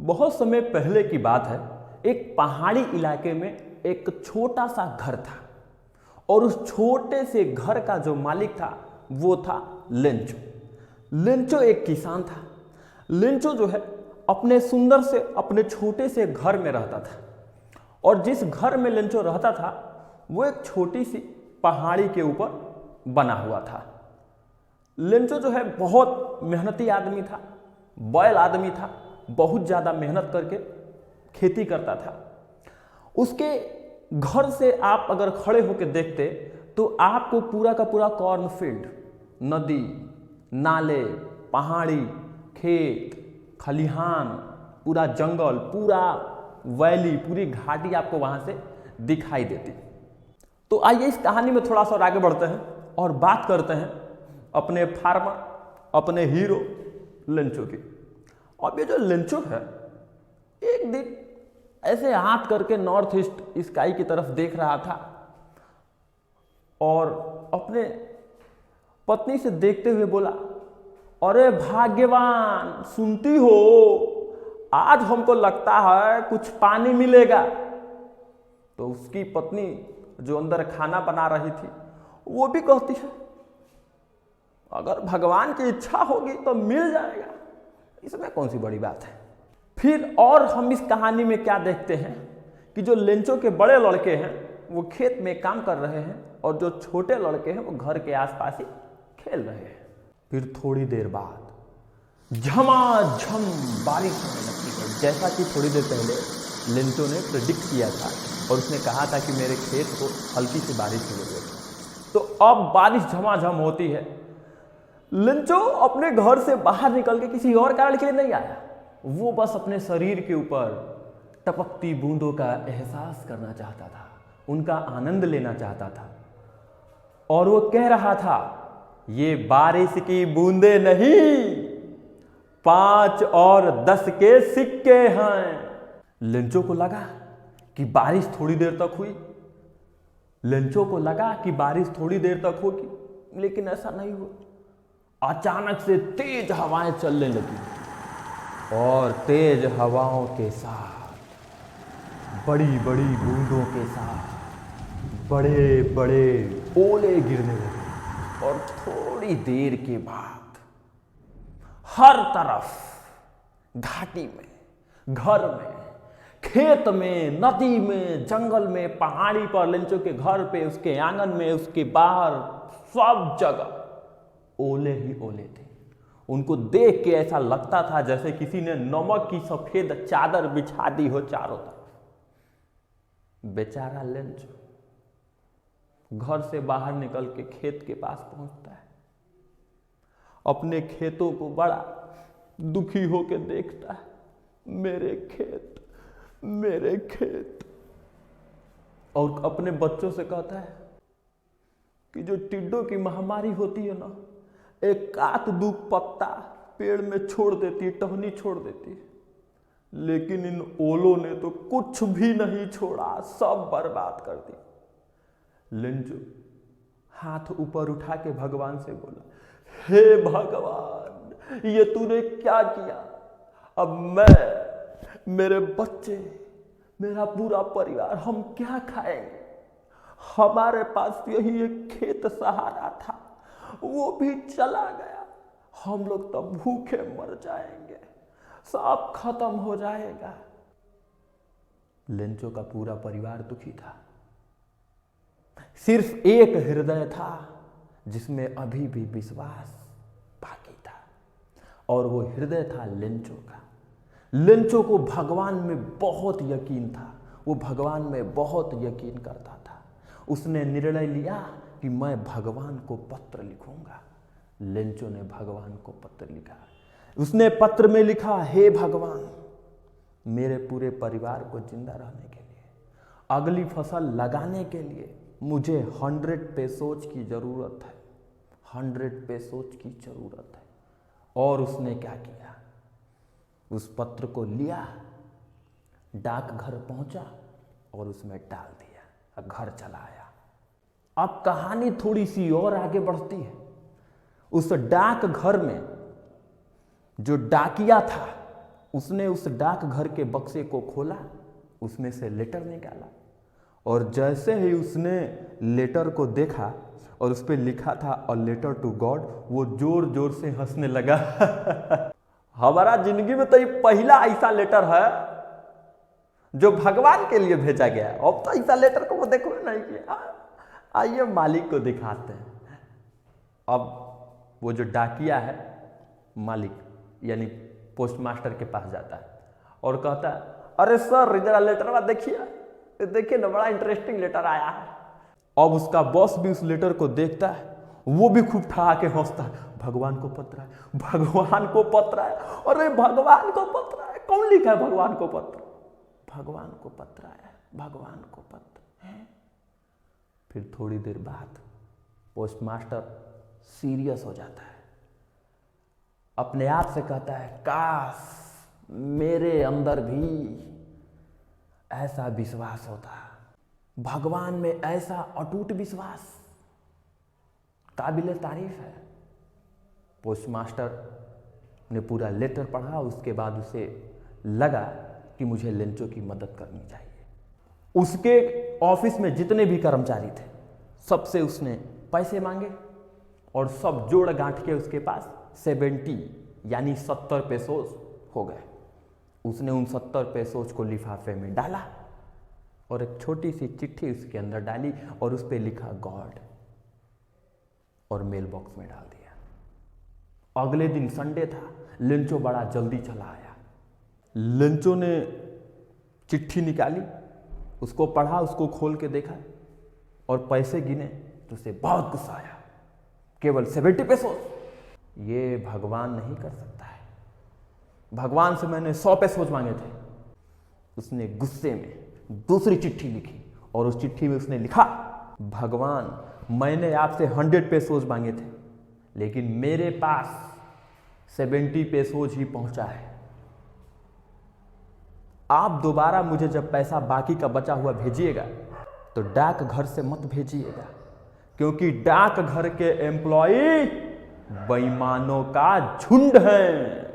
बहुत समय पहले की बात है। एक पहाड़ी इलाके में एक छोटा सा घर था और उस छोटे से घर का जो मालिक था वो था लेंचो। लेंचो एक किसान था। लेंचो जो है अपने सुंदर से अपने छोटे से घर में रहता था और जिस घर में लेंचो रहता था वो एक छोटी सी पहाड़ी के ऊपर बना हुआ था। लेंचो जो है बहुत मेहनती आदमी था, बैल आदमी था, बहुत ज़्यादा मेहनत करके खेती करता था। उसके घर से आप अगर खड़े होकर देखते तो आपको पूरा का पूरा कॉर्नफील्ड, नदी, नाले, पहाड़ी, खेत, खलिहान, पूरा जंगल, पूरा वैली, पूरी घाटी आपको वहाँ से दिखाई देती। तो आइए इस कहानी में थोड़ा सा और आगे बढ़ते हैं और बात करते हैं अपने फार्मर, अपने हीरो लेंचो की। अब ये जो लेंचो है एक दिन ऐसे हाथ करके नॉर्थ ईस्ट स्काई की तरफ देख रहा था और अपने पत्नी से देखते हुए बोला, अरे भाग्यवान, सुनती हो, आज हमको लगता है कुछ पानी मिलेगा। तो उसकी पत्नी जो अंदर खाना बना रही थी वो भी कहती है, अगर भगवान की इच्छा होगी तो मिल जाएगा, इसमें कौन सी बड़ी बात है। फिर और हम इस कहानी में क्या देखते हैं कि जो लेंचो के बड़े लड़के हैं वो खेत में काम कर रहे हैं और जो छोटे लड़के हैं वो घर के आसपास ही खेल रहे हैं। फिर थोड़ी देर बाद झमाझम बारिश होने लगती है, जैसा कि थोड़ी देर पहले लेंचो ने प्रेडिक्ट किया था और उसने कहा था कि मेरे खेत को हल्की सी बारिश की जरूरत है। तो अब बारिश झमाझम होती है। लेंचो अपने घर से बाहर निकल के किसी और कारण के लिए नहीं आया, वो बस अपने शरीर के ऊपर टपकती बूंदों का एहसास करना चाहता था, उनका आनंद लेना चाहता था। और वो कह रहा था, ये बारिश की बूंदे नहीं, 5 और 10 के सिक्के हैं। लेंचो को लगा कि बारिश थोड़ी देर तक हुई, लेंचो को लगा कि बारिश थोड़ी देर तक होगी, लेकिन ऐसा नहीं हुआ। अचानक से तेज हवाएं चलने लगी और तेज हवाओं के साथ, बड़ी बड़ी बूंदों के साथ बड़े बड़े ओले गिरने लगे और थोड़ी देर के बाद हर तरफ, घाटी में, घर में, खेत में, नदी में, जंगल में, पहाड़ी पर, लेंचो के घर पे, उसके आंगन में, उसके बाहर, सब जगह ओले ही ओले थे। उनको देख के ऐसा लगता था जैसे किसी ने नमक की सफेद चादर बिछा दी हो चारों तरफ। बेचारा लेंचो घर से बाहर निकल के खेत के पास पहुंचता है, अपने खेतों को बड़ा दुखी होकर देखता है, मेरे खेत, मेरे खेत। और अपने बच्चों से कहता है कि जो टिड्डों की महामारी होती है ना, एक काट दू पत्ता पेड़ में छोड़ देती, टहनी छोड़ देती, लेकिन इन ओलों ने तो कुछ भी नहीं छोड़ा, सब बर्बाद कर दी। लेंचो हाथ ऊपर उठा के भगवान से बोला, हे भगवान, ये तूने क्या किया? अब मैं, मेरे बच्चे, मेरा पूरा परिवार, हम क्या खाएंगे? हमारे पास यही एक खेत सहारा था, वो भी चला गया। हम लोग तो भूखे मर जाएंगे, सब खत्म हो जाएगा। लेंचो का पूरा परिवार दुखी था। सिर्फ एक हृदय था जिसमें अभी भी विश्वास बाकी था, और वो हृदय था लेंचो का। लेंचो को भगवान में बहुत यकीन था, वो भगवान में बहुत यकीन करता था। उसने निर्णय लिया कि मैं भगवान को पत्र लिखूंगा। लेंचो ने भगवान को पत्र लिखा। उसने पत्र में लिखा, हे भगवान, मेरे पूरे परिवार को जिंदा रहने के लिए, अगली फसल लगाने के लिए मुझे 100 पेसोज की जरूरत है, 100 पेसोज की जरूरत है। और उसने क्या किया, उस पत्र को लिया, डाकघर पहुंचा और उसमें डाल दिया, घर चला आया। अब कहानी थोड़ी सी और आगे बढ़ती है। उस डाकघर में जो डाकिया था उसने उस डाकघर के बक्से को खोला, उसमें से लेटर निकाला और जैसे ही उसने लेटर को देखा और उस पर लिखा था अ लेटर टू गॉड, वो जोर जोर से हंसने लगा। हमारा जिंदगी में तो ये पहला ऐसा लेटर है जो भगवान के लिए भेजा गया है। अब तो ऐसा लेटर को वो देखो नहीं किया। आइए मालिक को दिखाते हैं। अब वो जो डाकिया है, मालिक यानी पोस्ट मास्टर के पास जाता है और कहता है, अरे सर जरा लेटर देखिए ना, बड़ा इंटरेस्टिंग लेटर आया है। अब उसका बॉस भी उस लेटर को देखता है, वो भी खूब ठहाके हंसता है, भगवान को पत्र है, भगवान को पत्र है, अरे भगवान को पत्र है। कौन लिखा है भगवान को पत्र? भगवान को पत्र है, भगवान को पत्र है। फिर थोड़ी देर बाद पोस्ट मास्टर सीरियस हो जाता है, अपने आप से कहता है, काश मेरे अंदर भी ऐसा विश्वास होता, भगवान में ऐसा अटूट विश्वास, काबिले तारीफ है। पोस्ट मास्टर ने पूरा लेटर पढ़ा, उसके बाद उसे लगा कि मुझे लेंचो की मदद करनी चाहिए। उसके ऑफिस में जितने भी कर्मचारी थे सबसे उसने पैसे मांगे और सब जोड़ गांठ के उसके पास 70 यानी 70 पैसोस हो गए। उसने उन 70 पैसोस को लिफाफे में डाला और एक छोटी सी चिट्ठी उसके अंदर डाली और उस पर लिखा गॉड और मेल बॉक्स में डाल दिया। अगले दिन संडे था, लेंचो बड़ा जल्दी चला आया। लेंचो ने चिट्ठी निकाली, उसको पढ़ा, उसको खोल के देखा और पैसे गिने तो उसे बहुत गुस्सा आया। केवल 70 पैसोस, ये भगवान नहीं कर सकता है, भगवान से मैंने 100 पैसोस मांगे थे। उसने गुस्से में दूसरी चिट्ठी लिखी और उस चिट्ठी में उसने लिखा, भगवान मैंने आपसे 100 पैसोस मांगे थे लेकिन मेरे पास 70 पैसोस ही पहुंचा है। आप दोबारा मुझे जब पैसा बाकी का बचा हुआ भेजिएगा तो डाक घर से मत भेजिएगा, क्योंकि डाक घर के एम्प्लॉई बेईमानों का झुंड हैं।